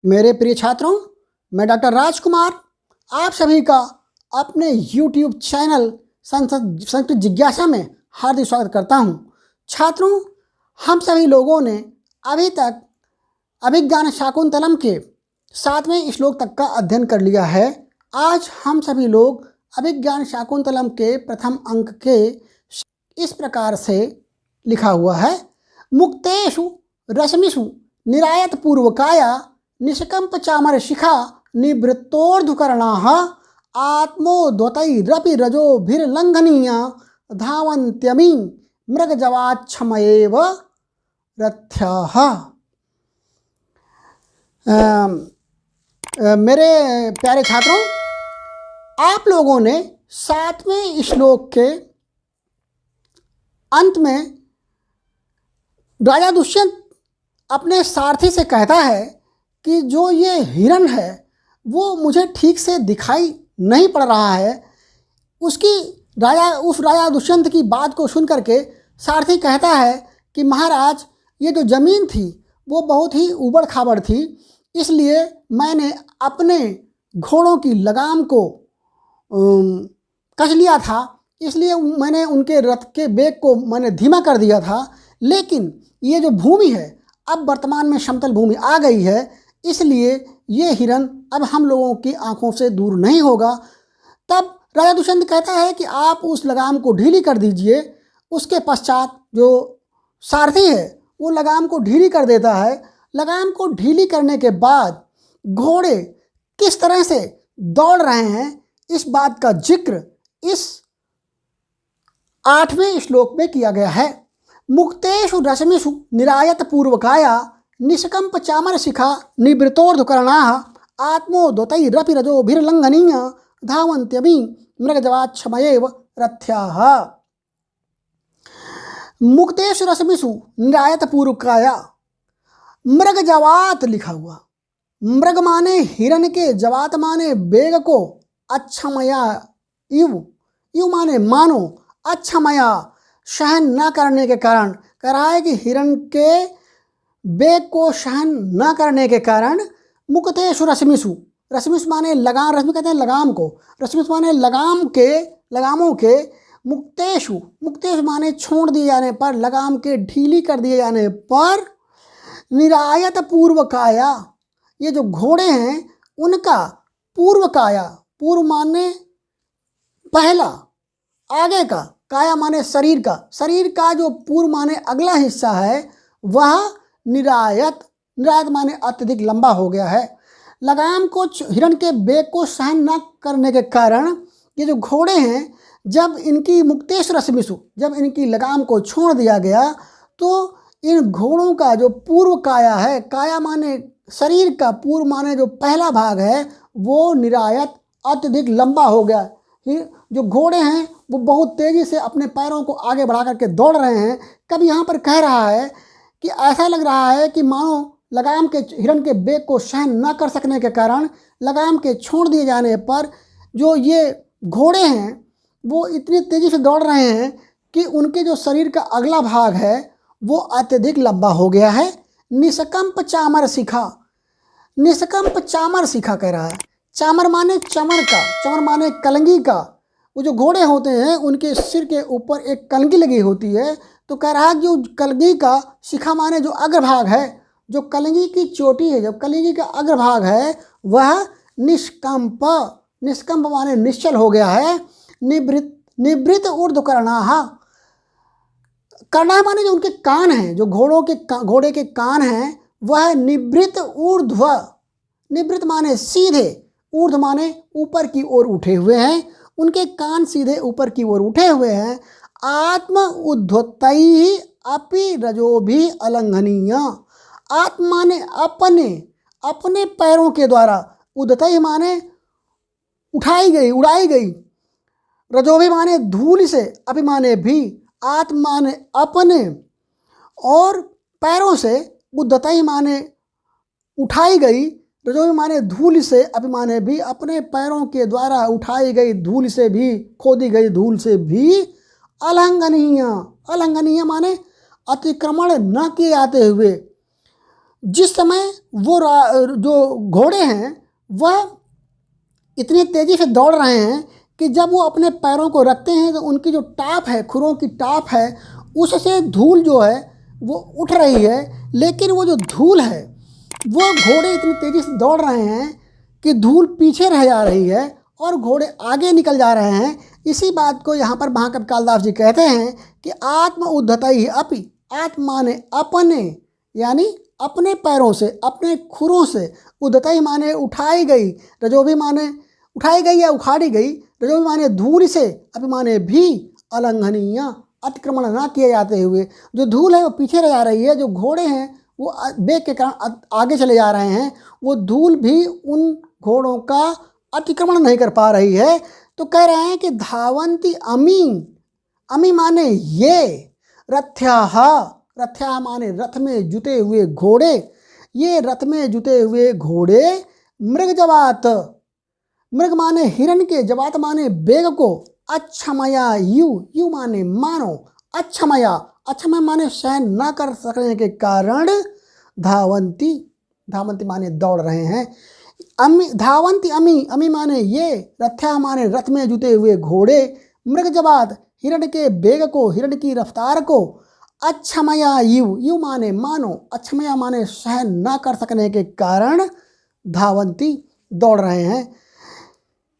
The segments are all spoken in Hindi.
मेरे प्रिय छात्रों, मैं डॉक्टर राजकुमार आप सभी का अपने YouTube चैनल संस्कृत जिज्ञासा में हार्दिक स्वागत करता हूं। छात्रों, हम सभी लोगों ने अभी तक अभिज्ञान शाकुंतलम के 7वें श्लोक तक का अध्ययन कर लिया है। आज हम सभी लोग अभिज्ञान शाकुंतलम के प्रथम अंक के इस प्रकार से लिखा हुआ है। मुक्तेषु रश्मिषु निरायत पूर्वकाया निष्कंप चामर शिखा निवृत्तोर्धुकर्णाः आत्मोद्वतैरपि रजोभिर्लङ्घनीया धावन्त्यमी मृगजवाच्छमयेव रथ्याः। मेरे प्यारे छात्रों, आप लोगों ने 7वें श्लोक के अंत में राजा दुष्यंत अपने सारथी से कहता है कि जो ये हिरण है वो मुझे ठीक से दिखाई नहीं पड़ रहा है। उस राजा दुष्यंत की बात को सुन करके सारथी कहता है कि महाराज, ये जो ज़मीन थी वो बहुत ही ऊबड़ खाबड़ थी, इसलिए मैंने अपने घोड़ों की लगाम को कस लिया था, इसलिए मैंने उनके रथ के वेग को मैंने धीमा कर दिया था। लेकिन ये जो भूमि है अब वर्तमान में समतल भूमि आ गई है, इसलिए ये हिरण अब हम लोगों की आंखों से दूर नहीं होगा। तब राजा दुष्यंत कहता है कि आप उस लगाम को ढीली कर दीजिए। उसके पश्चात जो सारथी है वो लगाम को ढीली कर देता है। लगाम को ढीली करने के बाद घोड़े किस तरह से दौड़ रहे हैं, इस बात का जिक्र इस 8वें श्लोक में किया गया है। मुक्तेषु रश्मिषु निरायत पूर्वकाया निष्कंप चामर शिखा निवृत्तोर्धुकर्णाः आत्मोद्वतैरपि रजोभिर्लङ्घनीया धावन्त्यमी मृगजवाच्छमयेव रथ्याः। मुक्तेषु रश्मिषु निरायत पूर्वकाया, मृगजवात लिखा हुआ। मृग माने हिरण के, जवात माने वेग को, अच्छमया इव माने मानो, अच्छमया सहन न करने के कारण। कह रहा है कि हिरण के वेग को सहन न करने के कारण मुक्तेषु रश्मिषु, रश्मिषु माने लगाम, रश्मि कहते हैं लगाम को, रश्मिषु माने लगामों के, मुक्तेषु माने छोड़ दिए जाने पर, लगाम के ढीली कर दिए जाने पर, निरायत पूर्वकाया, ये जो घोड़े हैं उनका पूर्वकाया, पूर्व माने पहला, आगे का, काया माने शरीर का, शरीर का जो पूर्व माने अगला हिस्सा है वह निरायत माने अत्यधिक लंबा हो गया है। लगाम को, हिरण के वेग को सहन न करने के कारण ये जो घोड़े हैं, जब इनकी मुक्तेषु रश्मिषु, जब इनकी लगाम को छोड़ दिया गया तो इन घोड़ों का जो पूर्व काया है, काया माने शरीर का, पूर्व माने जो पहला भाग है, वो निरायत अत्यधिक लंबा हो गया। जो घोड़े हैं वो बहुत तेज़ी से अपने पैरों को आगे बढ़ा करके दौड़ रहे हैं। कभी यहाँ पर कह रहा है कि ऐसा लग रहा है कि मानो लगाम के, हिरण के वेग को सहन न कर सकने के कारण लगाम के छोड़ दिए जाने पर जो ये घोड़े हैं वो इतनी तेज़ी से दौड़ रहे हैं कि उनके जो शरीर का अगला भाग है वो अत्यधिक लंबा हो गया है। निष्कंप चामर शिखा, निष्कंप चामर शिखा कह रहा है। चामर माने चमर का, चमर माने कलंगी का। वो जो घोड़े होते हैं उनके सिर के ऊपर एक कलंगी लगी होती है, तो कह रहा है जो कलंगी का, शिखा माने जो अग्रभाग है, जो कलंगी की चोटी है, जब कलंगी का अग्रभाग है वह निष्कंप, निष्कंप माने निश्चल हो गया है। निवृत्त ऊर्ध्वकर्णाः, कर्णा माने जो उनके कान हैं, जो घोड़े के कान हैं वह निवृत्त ऊर्ध्व, निवृत्त माने सीधे, ऊर्ध्व माने ऊपर की ओर उठे हुए हैं, उनके कान सीधे ऊपर की ओर उठे हुए हैं। आत्म उद्धतैः अपि रजोभिः अलंघनीया, आत्म माने अपने पैरों के द्वारा, उद्धतैः माने उठाई गई, उड़ाई गई, रजोभिः माने धूल से, अपि माने भी, आत्म माने अपने, और पैरों से, उद्धतैः माने उठाई गई, रजोभिः माने धूल से, अपि माने भी, अपने पैरों के द्वारा उठाई गई धूल से भी, खोदी गई धूल से भी, अलंघनीय, अलंघनीय माने अतिक्रमण न किए जाते हुए, जिस समय वो जो घोड़े हैं वह इतनी तेज़ी से दौड़ रहे हैं कि जब वो अपने पैरों को रखते हैं तो उनकी जो टाप है, खुरों की टाप है, उससे धूल जो है वो उठ रही है। लेकिन वो जो धूल है वो घोड़े इतनी तेज़ी से दौड़ रहे हैं कि धूल पीछे रह जा रही है और घोड़े आगे निकल जा रहे हैं। इसी बात को यहाँ पर महाकवि कालिदास जी कहते हैं कि आत्म उद्धतैः अपि, आत्मा माने अपने, यानी अपने पैरों से, अपने खुरों से, उद्धतैः माने उठाई गई, रजोभी माने उठाई गई या उखाड़ी गई, रजोभी माने धूल से, अपि माने भी, अलंघनीय अतिक्रमण ना किए जाते हुए। जो धूल है वो पीछे रह जा रही है, जो घोड़े हैं वो वेग के कारण आगे चले जा रहे हैं, वो धूल भी उन घोड़ों का अतिक्रमण नहीं कर पा रही है। तो कह रहे हैं कि धावंती अमी, अमी माने ये, रथ्याः, रथ्याः माने रथ में जुते हुए घोड़े, ये रथ में जुते हुए घोड़े, मृगजवात, मृग माने हिरण के, जवात माने बेग को, अच्छमया यू, यू माने मानो, अच्छमया, अच्छमय माने सहन न कर सकने के कारण, धावंती, धावंती माने दौड़ रहे हैं, अमी, धावंती अमी, अमी माने ये, रथ्या माने रथ में जुते हुए घोड़े, मृगजवात हिरण के बेग को, हिरण की रफ्तार को, अच्छमया यू, यू माने मानो, अच्छमया माने सहन न कर सकने के कारण, धावंती दौड़ रहे हैं।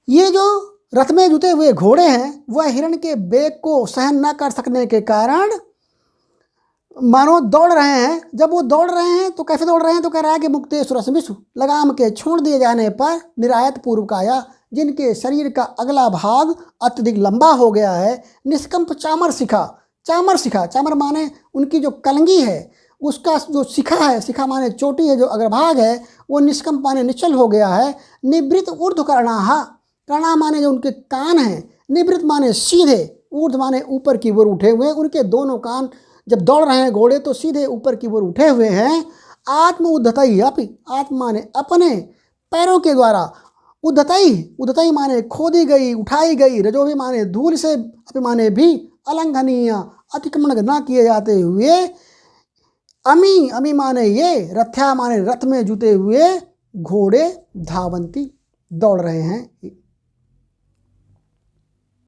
ये जो रथ में जुते हुए घोड़े हैं वह हिरण के बेग को सहन न कर सकने के कारण मानो दौड़ रहे हैं। जब वो दौड़ रहे हैं तो कैसे दौड़ रहे हैं? तो कह रहा है कि मुक्तेषु रश्मिषु, लगाम के छोड़ दिए जाने पर, निरायत पूर्वकाया, जिनके शरीर का अगला भाग अत्यधिक लंबा हो गया है, निष्कंप चामर शिखा, चामर शिखा, चामर माने उनकी जो कलंगी है, उसका जो शिखा है, शिखा माने चोटी है, जो अग्रभाग है वो निष्कंप माने निश्चल हो गया है। निवृत्त ऊर्ध्व कर्णाः, कर्णा माने जो उनके कान हैं, निवृत्त माने सीधे, ऊर्ध्व माने ऊपर की ओर उठे हुए, उनके दोनों कान जब दौड़ रहे हैं घोड़े तो सीधे ऊपर की ओर उठे हुए हैं। आत्म उद्धतैः अपि, आत्मा माने अपने पैरों के द्वारा, उद्धतैः, उद्धतैः माने खोदी गई, उठाई गई, रजोभी माने धूल से, अपि माने भी, अलंघनीय अतिक्रमण न किए जाते हुए, अमी, अमी माने ये, रथ्या माने रथ में जुते हुए घोड़े, धावंती दौड़ रहे हैं।